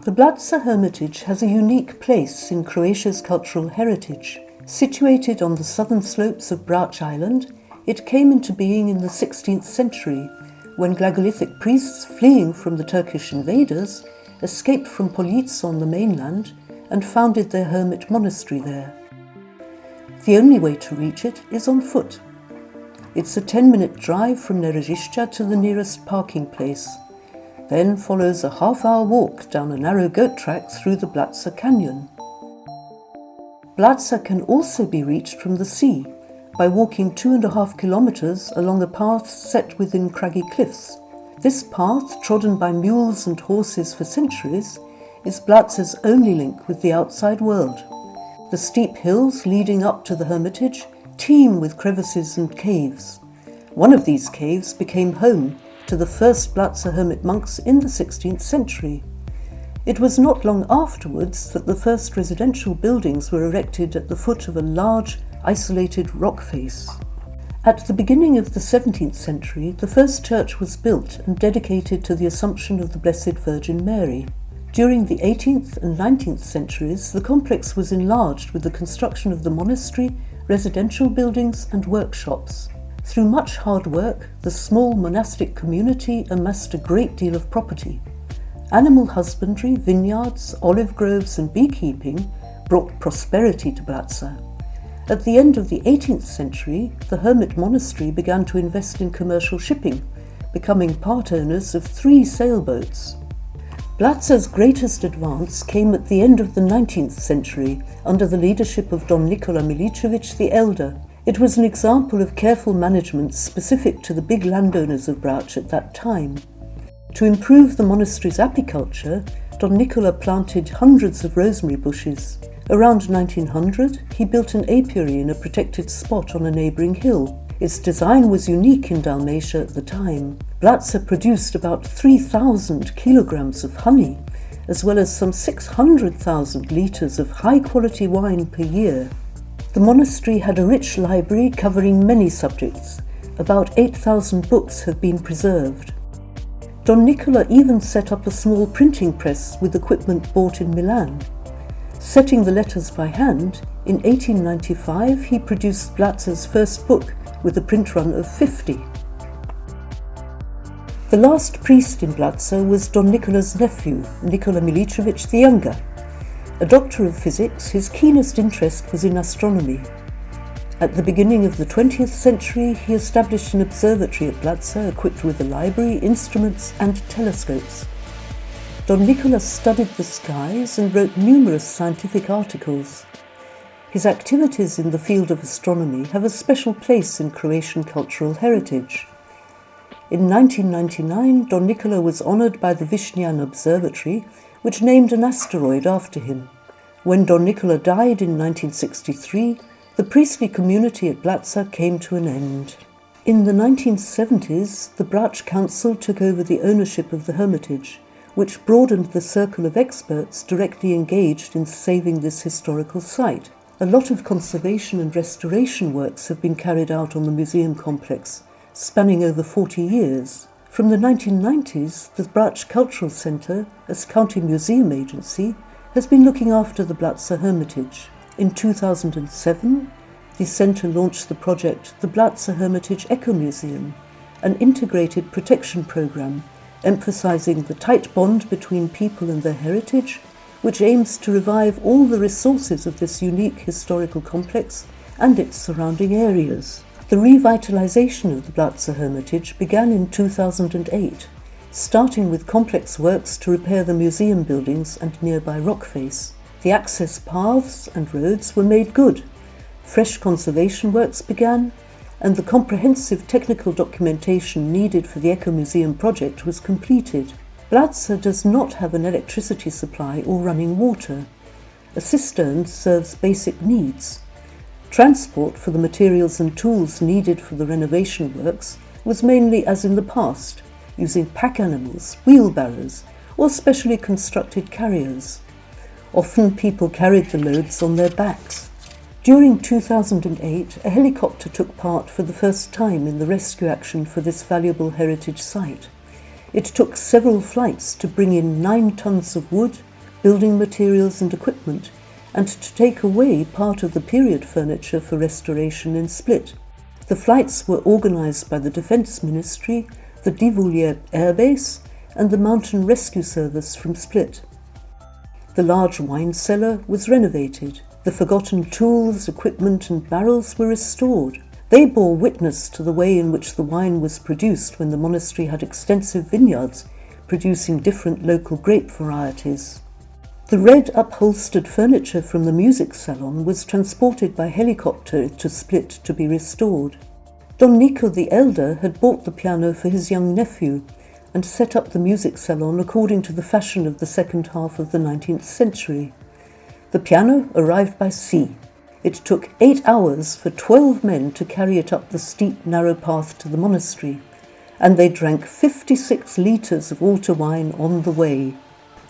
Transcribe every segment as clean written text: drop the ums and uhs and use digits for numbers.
The Blaca Hermitage has a unique place in Croatia's cultural heritage. Situated on the southern slopes of Brač Island, it came into being in the 16th century, when Glagolithic priests fleeing from the Turkish invaders escaped from Police on the mainland and founded their hermit monastery there. The only way to reach it is on foot. It's a 10-minute drive from Nerežišća to the nearest parking place. Then follows a half-hour walk down a narrow goat track through the Blaca Canyon. Blaca can also be reached from the sea by walking 2.5 kilometers along a path set within craggy cliffs. This path, trodden by mules and horses for centuries, is Blaca's only link with the outside world. The steep hills leading up to the hermitage teem with crevices and caves. One of these caves became home to the first Blaca hermit monks in the 16th century. It was not long afterwards that the first residential buildings were erected at the foot of a large, isolated rock face. At the beginning of the 17th century, the first church was built and dedicated to the Assumption of the Blessed Virgin Mary. During the 18th and 19th centuries, the complex was enlarged with the construction of the monastery, residential buildings and workshops. Through much hard work, the small monastic community amassed a great deal of property. Animal husbandry, vineyards, olive groves and beekeeping brought prosperity to Blaca. At the end of the 18th century, the hermit monastery began to invest in commercial shipping, becoming part owners of 3 sailboats. Blaca's greatest advance came at the end of the 19th century under the leadership of Don Nikola Milicevic the Elder. It was an example of careful management specific to the big landowners of Brač at that time. To improve the monastery's apiculture, Don Nikola planted hundreds of rosemary bushes. Around 1900, he built an apiary in a protected spot on a neighbouring hill. Its design was unique in Dalmatia at the time. Blaca produced about 3,000 kilograms of honey, as well as some 600,000 litres of high-quality wine per year. The monastery had a rich library covering many subjects. About 8,000 books have been preserved. Don Nikola even set up a small printing press with equipment bought in Milan. Setting the letters by hand, in 1895 he produced Blaca's first book with a print run of 50. The last priest in Blaca was Don Nikola's nephew, Nikola Milicevic the Younger. A doctor of physics, his keenest interest was in astronomy. At the beginning of the 20th century, he established an observatory at Blaca equipped with a library, instruments and telescopes. Don Nikola studied the skies and wrote numerous scientific articles. His activities in the field of astronomy have a special place in Croatian cultural heritage. In 1999, Don Nikola was honoured by the Višnjan Observatory, which named an asteroid after him. When Don Nikola died in 1963, the priestly community at Blaca came to an end. In the 1970s, the Brač Council took over the ownership of the hermitage, which broadened the circle of experts directly engaged in saving this historical site. A lot of conservation and restoration works have been carried out on the museum complex, spanning over 40 years. From the 1990s, the Brač Cultural Centre, as county museum agency, has been looking after the Blaca Hermitage. In 2007, the centre launched the project the Blaca Hermitage Eco-Museum, an integrated protection programme emphasising the tight bond between people and their heritage, which aims to revive all the resources of this unique historical complex and its surrounding areas. The revitalisation of the Blaca Hermitage began in 2008, starting with complex works to repair the museum buildings and nearby rock face. The access paths and roads were made good, fresh conservation works began, and the comprehensive technical documentation needed for the Eco-Museum project was completed. Blaca does not have an electricity supply or running water. A cistern serves basic needs. Transport for the materials and tools needed for the renovation works was mainly as in the past, using pack animals, wheelbarrows, or specially constructed carriers. Often people carried the loads on their backs. During 2008, a helicopter took part for the first time in the rescue action for this valuable heritage site. It took several flights to bring in 9 tons of wood, building materials and equipment, and to take away part of the period furniture for restoration in Split. The flights were organised by the Defence Ministry, the Divulje Air Base, and the Mountain Rescue Service from Split. The large wine cellar was renovated. The forgotten tools, equipment and barrels were restored. They bore witness to the way in which the wine was produced when the monastery had extensive vineyards, producing different local grape varieties. The red upholstered furniture from the music salon was transported by helicopter to Split to be restored. Don Nico the Elder had bought the piano for his young nephew and set up the music salon according to the fashion of the second half of the 19th century. The piano arrived by sea. It took 8 hours for 12 men to carry it up the steep, narrow path to the monastery, and they drank 56 litres of water wine on the way.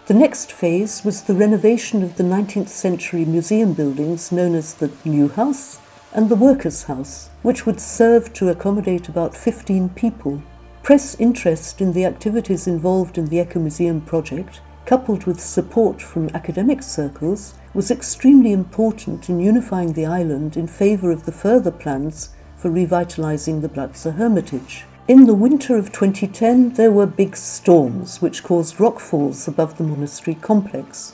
The next phase was the renovation of the 19th century museum buildings known as the New House and the Workers' House, which would serve to accommodate about 15 people. Press interest in the activities involved in the Eco-Museum project, coupled with support from academic circles, was extremely important in unifying the island in favour of the further plans for revitalising the Blaca Hermitage. In the winter of 2010, there were big storms which caused rockfalls above the monastery complex.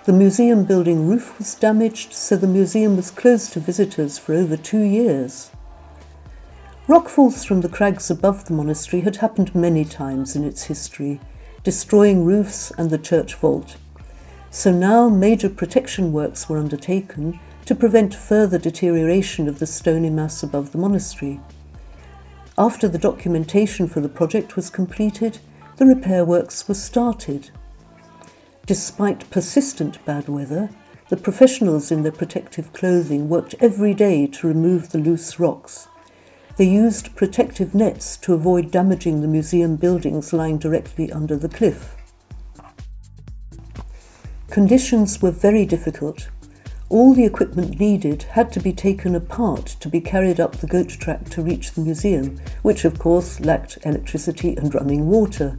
The museum building roof was damaged, so the museum was closed to visitors for over 2 years. Rockfalls from the crags above the monastery had happened many times in its history, destroying roofs and the church vault. So now major protection works were undertaken to prevent further deterioration of the stony mass above the monastery. After the documentation for the project was completed, the repair works were started. Despite persistent bad weather, the professionals in their protective clothing worked every day to remove the loose rocks. They used protective nets to avoid damaging the museum buildings lying directly under the cliff. Conditions were very difficult. All the equipment needed had to be taken apart to be carried up the goat track to reach the museum, which of course lacked electricity and running water.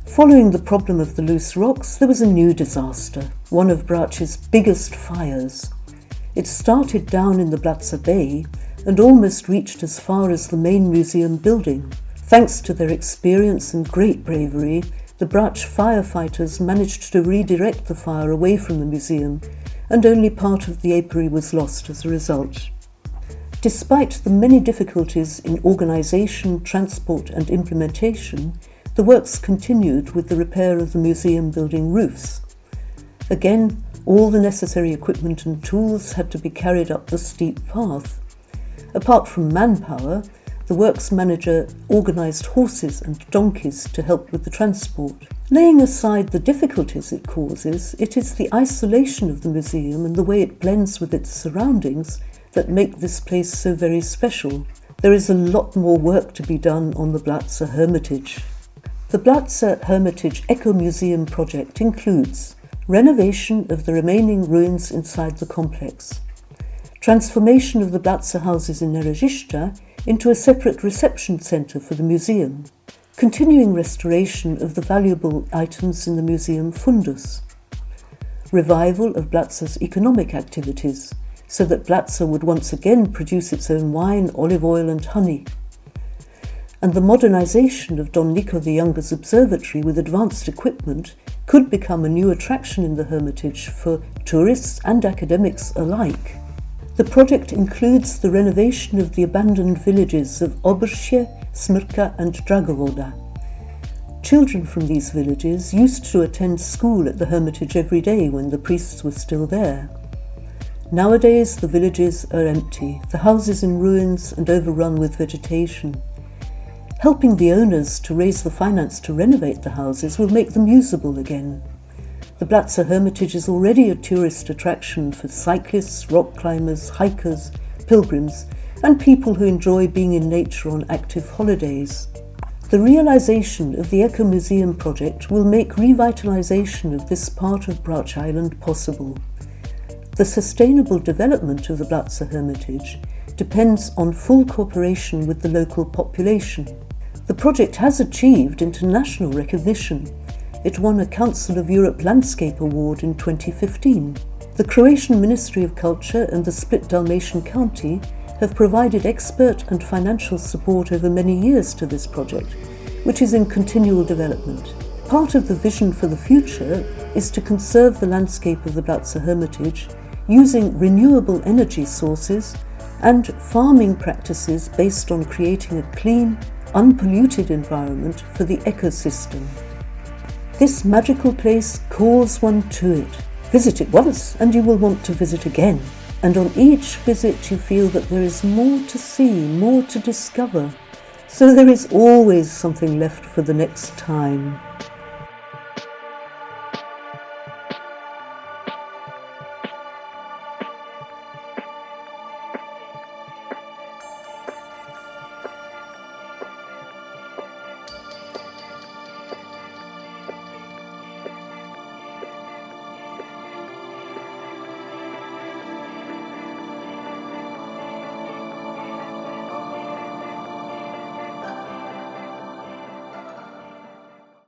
Following the problem of the loose rocks, there was a new disaster, one of Brac's biggest fires. It started down in the Blaca Bay and almost reached as far as the main museum building. Thanks to their experience and great bravery, the Brač firefighters managed to redirect the fire away from the museum, and only part of the apiary was lost as a result. Despite the many difficulties in organisation, transport and implementation, the works continued with the repair of the museum building roofs. Again, all the necessary equipment and tools had to be carried up the steep path. Apart from manpower, the works manager organised horses and donkeys to help with the transport. Laying aside the difficulties it causes, it is the isolation of the museum and the way it blends with its surroundings that make this place so very special. There is a lot more work to be done on the Blaca Hermitage. The Blaca Hermitage Eco-Museum project includes renovation of the remaining ruins inside the complex, transformation of the Blaca houses in Nerežišća into a separate reception centre for the museum, continuing restoration of the valuable items in the museum fundus, revival of Blaca's economic activities so that Blaca would once again produce its own wine, olive oil and honey, and the modernisation of Don Nico the Younger's observatory with advanced equipment could become a new attraction in the Hermitage for tourists and academics alike. The project includes the renovation of the abandoned villages of Obršće, Smrka and Dragovoda. Children from these villages used to attend school at the Hermitage every day when the priests were still there. Nowadays the villages are empty, the houses in ruins and overrun with vegetation. Helping the owners to raise the finance to renovate the houses will make them usable again. The Blaca Hermitage is already a tourist attraction for cyclists, rock climbers, hikers, pilgrims, and people who enjoy being in nature on active holidays. The realisation of the Eco-Museum project will make revitalisation of this part of Brač Island possible. The sustainable development of the Blaca Hermitage depends on full cooperation with the local population. The project has achieved international recognition. It won a Council of Europe Landscape Award in 2015. The Croatian Ministry of Culture and the Split Dalmatian County have provided expert and financial support over many years to this project, which is in continual development. Part of the vision for the future is to conserve the landscape of the Blaca Hermitage using renewable energy sources and farming practices based on creating a clean, unpolluted environment for the ecosystem. This magical place calls one to it. Visit it once and you will want to visit again. And on each visit you feel that there is more to see, more to discover. So there is always something left for the next time.